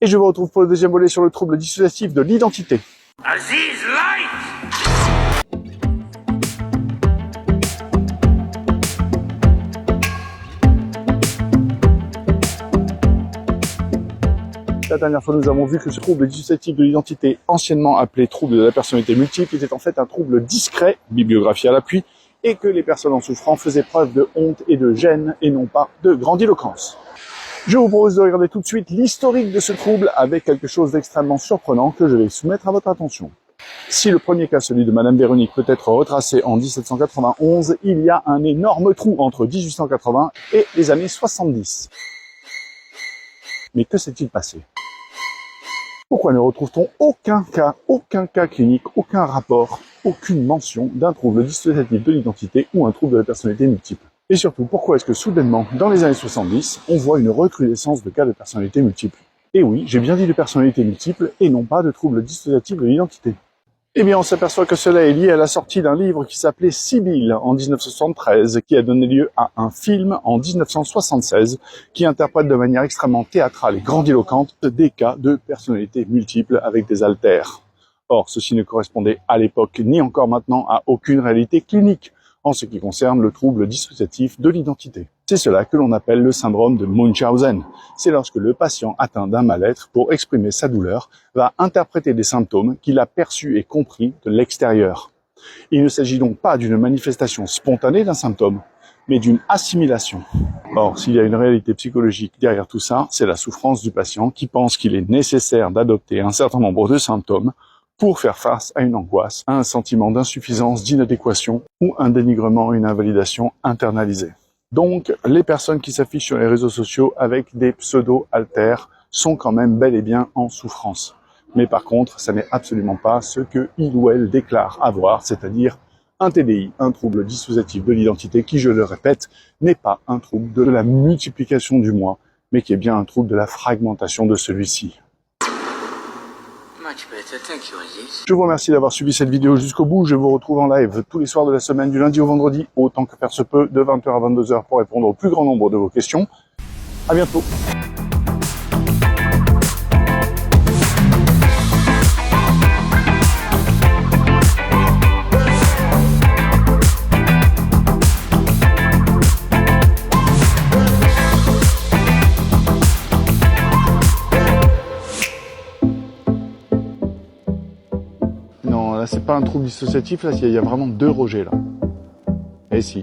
Et je vous retrouve pour le deuxième volet sur le trouble dissociatif de l'identité. Aziz Light! La dernière fois, nous avons vu que ce trouble dissociatif de l'identité, anciennement appelé trouble de la personnalité multiple, était en fait un trouble discret, bibliographie à l'appui, et que les personnes en souffrant faisaient preuve de honte et de gêne, et non pas de grandiloquence. Je vous propose de regarder tout de suite l'historique de ce trouble avec quelque chose d'extrêmement surprenant que je vais soumettre à votre attention. Si le premier cas, celui de Madame Véronique, peut être retracé en 1791, il y a un énorme trou entre 1880 et les années 70. Mais que s'est-il passé ? Pourquoi ne retrouve-t-on aucun cas clinique, aucun rapport, aucune mention d'un trouble dissociatif de l'identité ou un trouble de la personnalité multiple? Et surtout, pourquoi est-ce que soudainement, dans les années 70, on voit une recrudescence de cas de personnalité multiple? Et oui, j'ai bien dit de personnalité multiple et non pas de trouble dissociatif de l'identité. Eh bien, on s'aperçoit que cela est lié à la sortie d'un livre qui s'appelait Sibylle en 1973, qui a donné lieu à un film en 1976, qui interprète de manière extrêmement théâtrale et grandiloquente des cas de personnalités multiples avec des haltères. Or, ceci ne correspondait à l'époque ni encore maintenant à aucune réalité clinique en ce qui concerne le trouble dissociatif de l'identité. C'est cela que l'on appelle le syndrome de Munchausen. C'est lorsque le patient atteint d'un mal-être, pour exprimer sa douleur, va interpréter des symptômes qu'il a perçus et compris de l'extérieur. Il ne s'agit donc pas d'une manifestation spontanée d'un symptôme, mais d'une assimilation. Or, s'il y a une réalité psychologique derrière tout ça, c'est la souffrance du patient qui pense qu'il est nécessaire d'adopter un certain nombre de symptômes pour faire face à une angoisse, à un sentiment d'insuffisance, d'inadéquation ou un dénigrement, une invalidation internalisée. Donc, les personnes qui s'affichent sur les réseaux sociaux avec des pseudo-haltères sont quand même bel et bien en souffrance. Mais par contre, ça n'est absolument pas ce que il ou elle déclare avoir, c'est-à-dire un TDI, un trouble dissociatif de l'identité qui, je le répète, n'est pas un trouble de la multiplication du moi, mais qui est bien un trouble de la fragmentation de celui-ci. Je vous remercie d'avoir suivi cette vidéo jusqu'au bout. Je vous retrouve en live tous les soirs de la semaine, du lundi au vendredi, autant que faire se peut, de 20h à 22h pour répondre au plus grand nombre de vos questions. À bientôt. Non, là c'est pas un trouble dissociatif, là il y a vraiment deux rejets là. Et si.